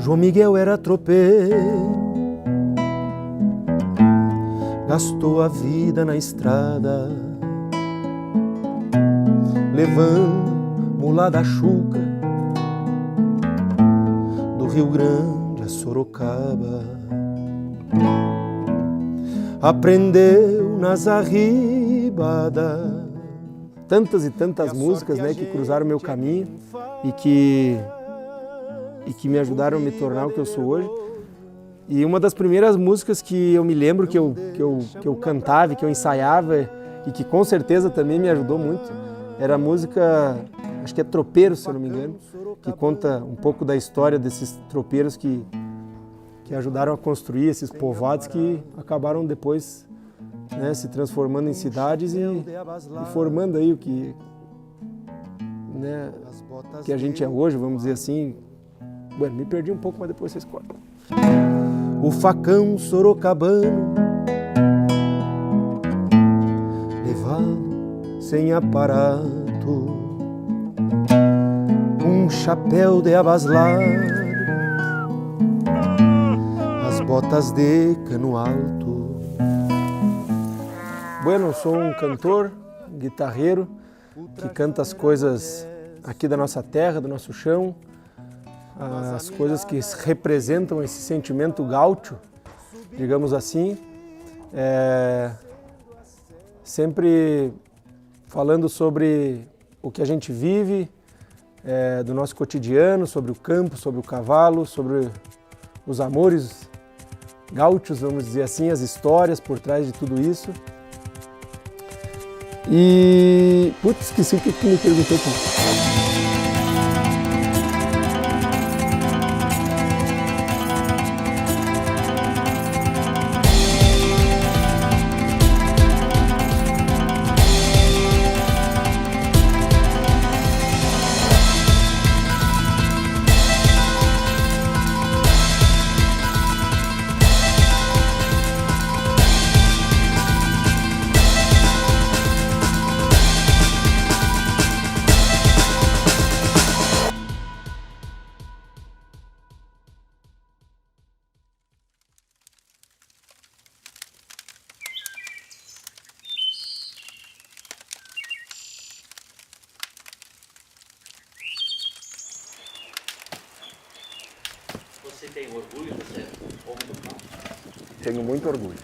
João Miguel era tropeiro, gastou a vida na estrada, levando mula da Chuca, do Rio Grande a Sorocaba. Aprendeu nas arribadas. Tantas e tantas músicas, né, que cruzaram meu caminho e que me ajudaram a me tornar o que eu sou hoje. E uma das primeiras músicas que eu me lembro que eu cantava, que eu ensaiava e que com certeza também me ajudou muito, era a música, acho que é Tropeiro, se eu não me engano, que conta um pouco da história desses tropeiros que ajudaram a construir esses povoados que acabaram depois, né, se transformando em cidades e formando aí o que, né, que a gente é hoje, vamos dizer assim. Bueno, me perdi um pouco, mas depois vocês cortam. O facão sorocabano, levado sem aparato, um chapéu de abaslar, as botas de cano alto. Bueno, eu sou um cantor, um guitarreiro, que canta as coisas aqui da nossa terra, do nosso chão, as coisas que representam esse sentimento gaúcho, digamos assim, sempre falando sobre o que a gente vive, do nosso cotidiano, sobre o campo, sobre o cavalo, sobre os amores gaúchos, vamos dizer assim, as histórias por trás de tudo isso. E... putz, esqueci o que tu me perguntou. Você tem orgulho de ser homem do campo? Tenho muito orgulho.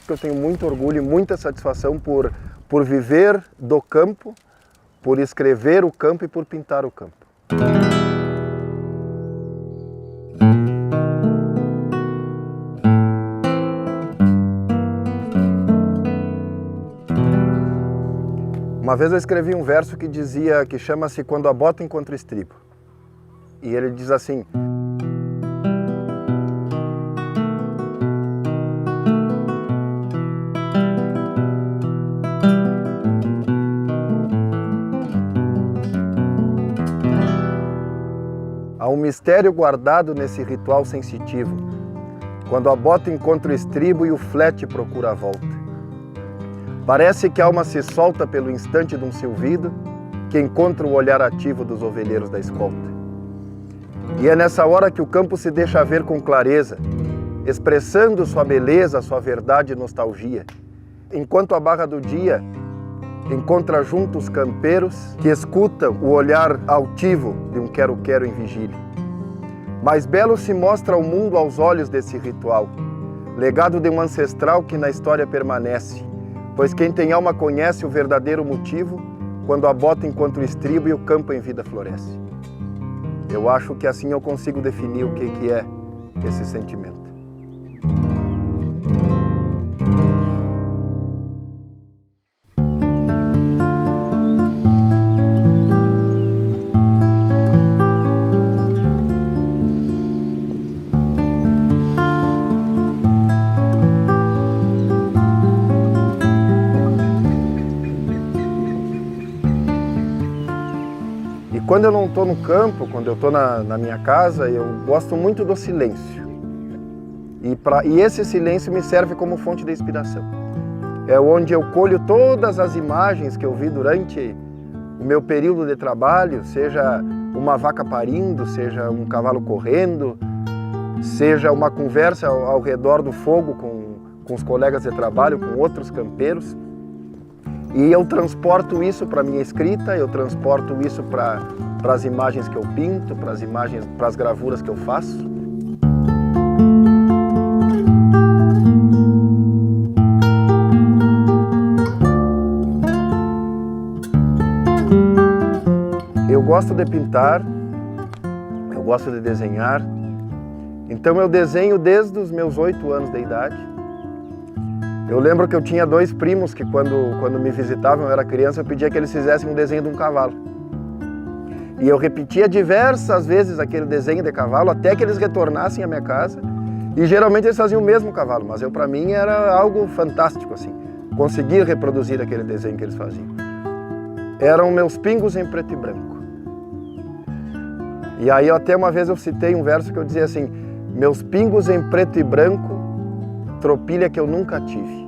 Eu tenho muito orgulho e muita satisfação por viver do campo, por escrever o campo e por pintar o campo. Uma vez eu escrevi um verso que chama-se Quando a Bota Encontra o Estribo. E ele diz assim: há um mistério guardado nesse ritual sensitivo, quando a bota encontra o estribo e o flete procura a volta. Parece que a alma se solta pelo instante de um silvido que encontra o olhar ativo dos ovelheiros da escolta. E é nessa hora que o campo se deixa ver com clareza, expressando sua beleza, sua verdade e nostalgia, enquanto a barra do dia encontra junto os campeiros que escutam o olhar altivo de um quero-quero em vigília. Mais belo se mostra o mundo aos olhos desse ritual, legado de um ancestral que na história permanece, pois quem tem alma conhece o verdadeiro motivo quando a bota encontra o estribo e o campo em vida floresce. Eu acho que assim eu consigo definir o que é esse sentimento. Quando eu não estou no campo, quando eu estou na minha casa, eu gosto muito do silêncio. E esse silêncio me serve como fonte de inspiração. É onde eu colho todas as imagens que eu vi durante o meu período de trabalho, seja uma vaca parindo, seja um cavalo correndo, seja uma conversa ao redor do fogo com os colegas de trabalho, com outros campeiros. E eu transporto isso para a minha escrita, eu transporto isso para as imagens que eu pinto, para as gravuras que eu faço. Eu gosto de pintar, eu gosto de desenhar, então eu desenho desde os meus 8 anos de idade. Eu lembro que eu tinha 2 primos que quando me visitavam, eu era criança, eu pedia que eles fizessem um desenho de um cavalo. E eu repetia diversas vezes aquele desenho de cavalo até que eles retornassem à minha casa. E geralmente eles faziam o mesmo cavalo, mas para mim era algo fantástico, assim, conseguir reproduzir aquele desenho que eles faziam. Eram meus pingos em preto e branco. E aí até uma vez eu citei um verso que eu dizia assim: meus pingos em preto e branco, tropilha que eu nunca tive.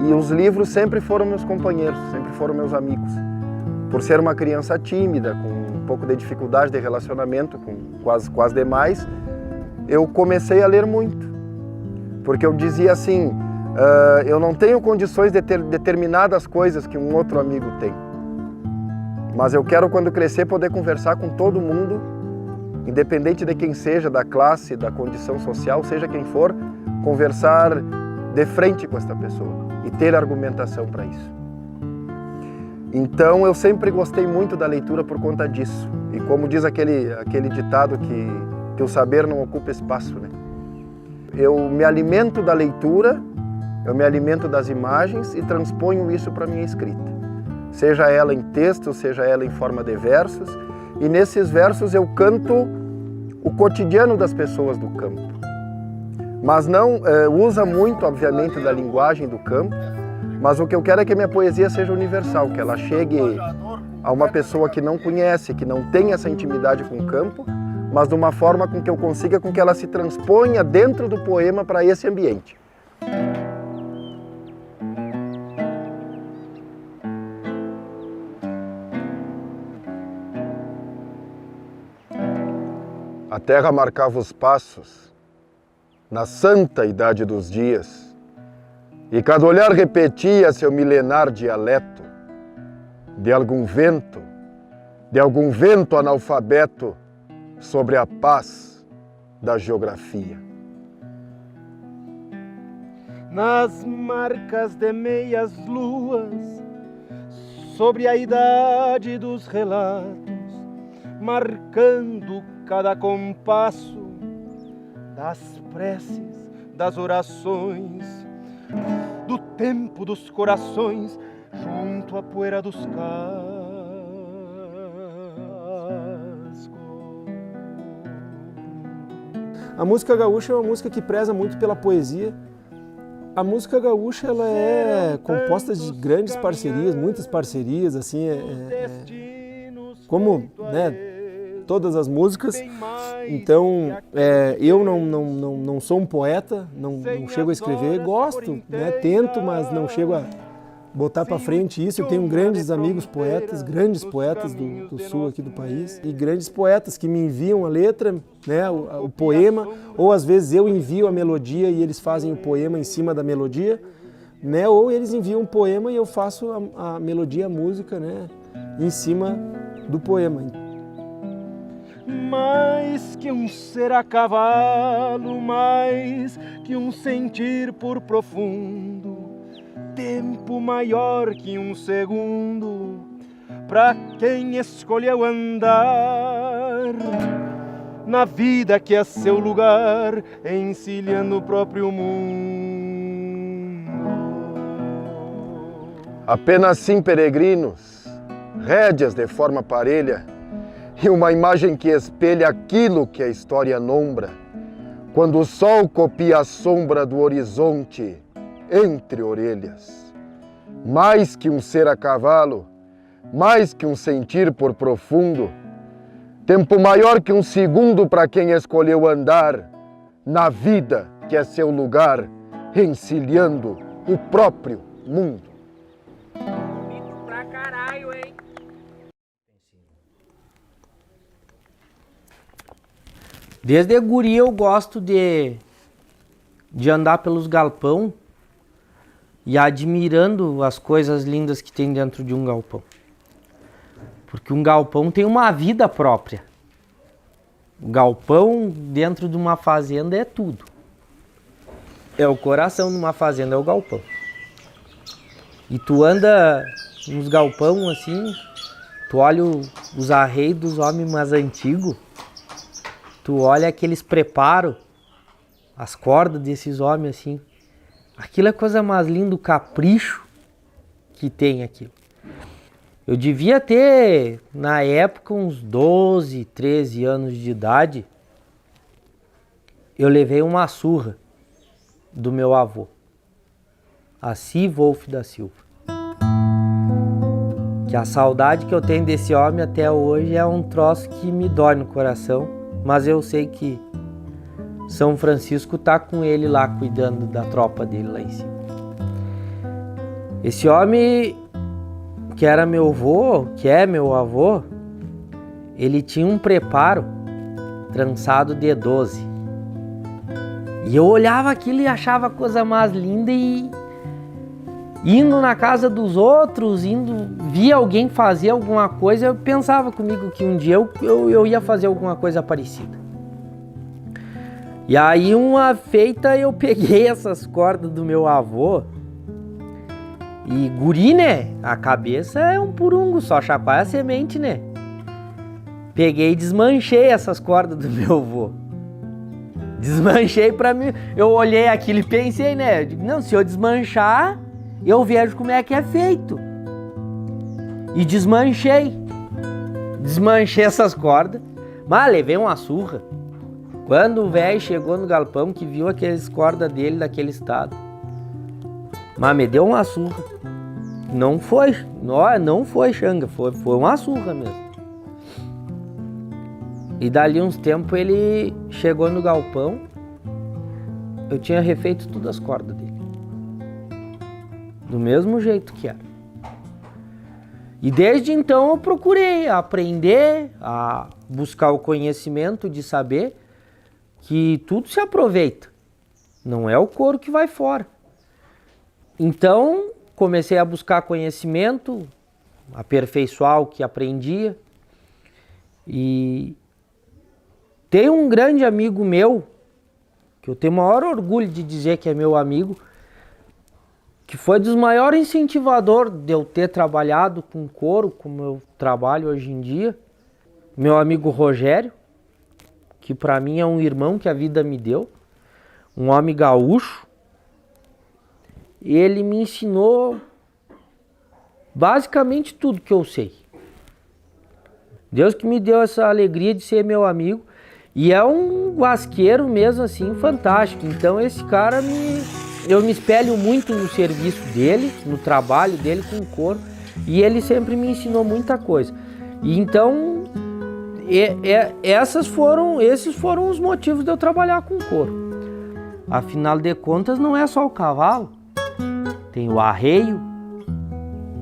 E os livros sempre foram meus companheiros, sempre foram meus amigos. Por ser uma criança tímida, com um pouco de dificuldade de relacionamento com as demais, eu comecei a ler muito. Porque eu dizia assim, eu não tenho condições de ter determinadas coisas que um outro amigo tem. Mas eu quero, quando crescer, poder conversar com todo mundo, independente de quem seja, da classe, da condição social, seja quem for, conversar de frente com esta pessoa e ter argumentação para isso. Então eu sempre gostei muito da leitura por conta disso. E como diz aquele ditado que o saber não ocupa espaço, né? Eu me alimento da leitura, eu me alimento das imagens e transponho isso para a minha escrita. Seja ela em texto, seja ela em forma de versos. E nesses versos eu canto o cotidiano das pessoas do campo. Mas não usa muito, obviamente, da linguagem do campo, mas o que eu quero é que a minha poesia seja universal, que ela chegue a uma pessoa que não conhece, que não tem essa intimidade com o campo, mas de uma forma com que eu consiga com que ela se transponha dentro do poema para esse ambiente. A terra marcava os passos na santa idade dos dias, e cada olhar repetia seu milenar dialeto de algum vento analfabeto sobre a paz da geografia. Nas marcas de meias luas, sobre a idade dos relatos, marcando cada compasso das preces, das orações, do tempo dos corações, junto à poeira dos cascos. A música gaúcha é uma música que preza muito pela poesia. A música gaúcha ela é composta de grandes parcerias, muitas parcerias, assim, como, né, todas as músicas. Então, eu não sou um poeta, não chego a escrever, gosto, né, tento, mas não chego a botar para frente isso. Eu tenho grandes amigos poetas, grandes poetas do sul aqui do país, e grandes poetas que me enviam a letra, né, o poema, ou às vezes eu envio a melodia e eles fazem o poema em cima da melodia, né, ou eles enviam um poema e eu faço a melodia, a música, né, em cima do poema. Mais que um ser a cavalo, mais que um sentir por profundo, tempo maior que um segundo, pra quem escolheu andar na vida que é seu lugar, encilhando o próprio mundo. Apenas sim peregrinos, rédeas de forma parelha, e uma imagem que espelha aquilo que a história nombra, quando o sol copia a sombra do horizonte entre orelhas. Mais que um ser a cavalo, mais que um sentir por profundo, Tempo maior que um segundo para quem escolheu andar na vida que é seu lugar, encilhando o próprio mundo. Bonito pra caralho, hein? Desde guri eu gosto de andar pelos galpão e admirando as coisas lindas que tem dentro de um galpão. Porque um galpão tem uma vida própria. O galpão dentro de uma fazenda é tudo. É o coração de uma fazenda, é o galpão. E tu anda nos galpão assim, tu olha os arreios dos homens mais antigos, tu olha aqueles preparos, as cordas desses homens assim. Aquilo é a coisa mais linda, o capricho que tem aquilo. Eu devia ter, na época, uns 12, 13 anos de idade. Eu levei uma surra do meu avô, Assi Wolf da Silva. Que a saudade que eu tenho desse homem até hoje é um troço que me dói no coração, mas eu sei que São Francisco tá com ele lá, cuidando da tropa dele lá em cima. Esse homem, que era meu avô, que é meu avô, ele tinha um preparo trançado de 12. E eu olhava aquilo e achava a coisa mais linda e indo na casa dos outros, via alguém fazer alguma coisa, eu pensava comigo que um dia eu ia fazer alguma coisa parecida. E aí uma feita eu peguei essas cordas do meu avô e guri, né? A cabeça é um purungo, só chacoalha a semente, né? Peguei e desmanchei essas cordas do meu avô. Desmanchei pra mim. Eu olhei aquilo e pensei, né? Eu digo, não, se eu desmanchar, eu vejo como é que é feito. E desmanchei. Desmanchei essas cordas. Mas levei uma surra. Quando o velho chegou no galpão, que viu aquelas cordas dele daquele estado. Mas me deu uma surra. Não foi xanga, foi uma surra mesmo. E dali uns tempos ele chegou no galpão, eu tinha refeito todas as cordas dele. Do mesmo jeito que era. E desde então eu procurei aprender, a buscar o conhecimento de saber que tudo se aproveita. Não é o couro que vai fora. Então comecei a buscar conhecimento, aperfeiçoar o que aprendia. E tem um grande amigo meu, que eu tenho o maior orgulho de dizer que é meu amigo, que foi dos maiores incentivadores de eu ter trabalhado com couro, como eu trabalho hoje em dia. Meu amigo Rogério, que para mim é um irmão que a vida me deu, um homem gaúcho. Ele me ensinou basicamente tudo que eu sei. Deus que me deu essa alegria de ser meu amigo. E é um guasqueiro mesmo assim, fantástico. Então esse cara eu me espelho muito no serviço dele, no trabalho dele com couro. E ele sempre me ensinou muita coisa. E então esses foram os motivos de eu trabalhar com couro. Afinal de contas não é só o cavalo. Tem o arreio,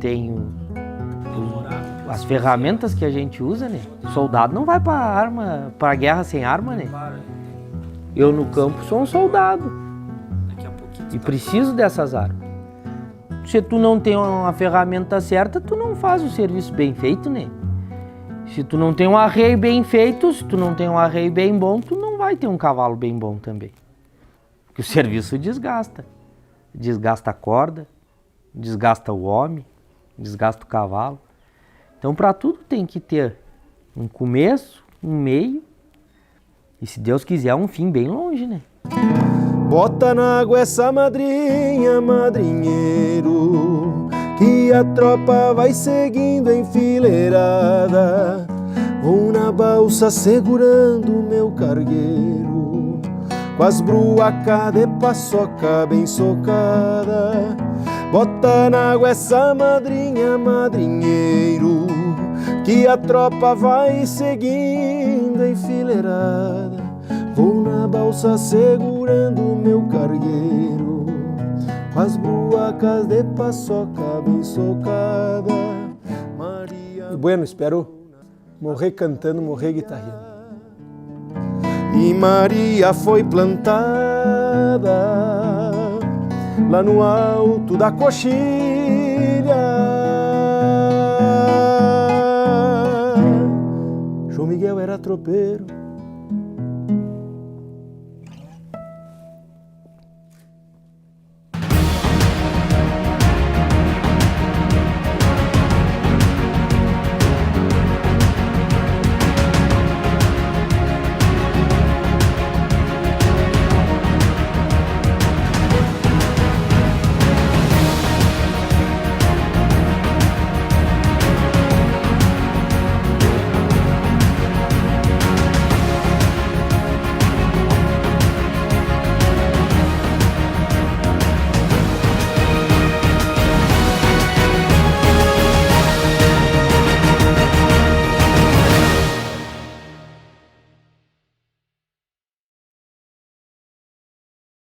tem as ferramentas que a gente usa, né? O soldado não vai para guerra sem arma, né? Eu no campo sou um soldado e preciso dessas armas. Se tu não tem uma ferramenta certa, tu não faz o serviço bem feito, né? Se tu não tem um arreio bem feito, se tu não tem um arreio bem bom, tu não vai ter um cavalo bem bom também. Porque o serviço desgasta. Desgasta a corda, desgasta o homem, desgasta o cavalo. Então, para tudo tem que ter um começo, um meio e, se Deus quiser, um fim bem longe, né? Bota na água essa madrinha, madrinheiro, que a tropa vai seguindo enfileirada. Vou na balsa segurando meu cargueiro, com as bruacas de paçoca bem socada. Bota na água essa madrinha, madrinheiro, que a tropa vai seguindo enfileirada. Vou na balsa segurando meu cargueiro, com as bruacas de paçoca bem socada. Maria... E bueno, espero morrer cantando, morrer guitarreando. E Maria foi plantada lá no alto da coxilha. João Miguel era tropeiro,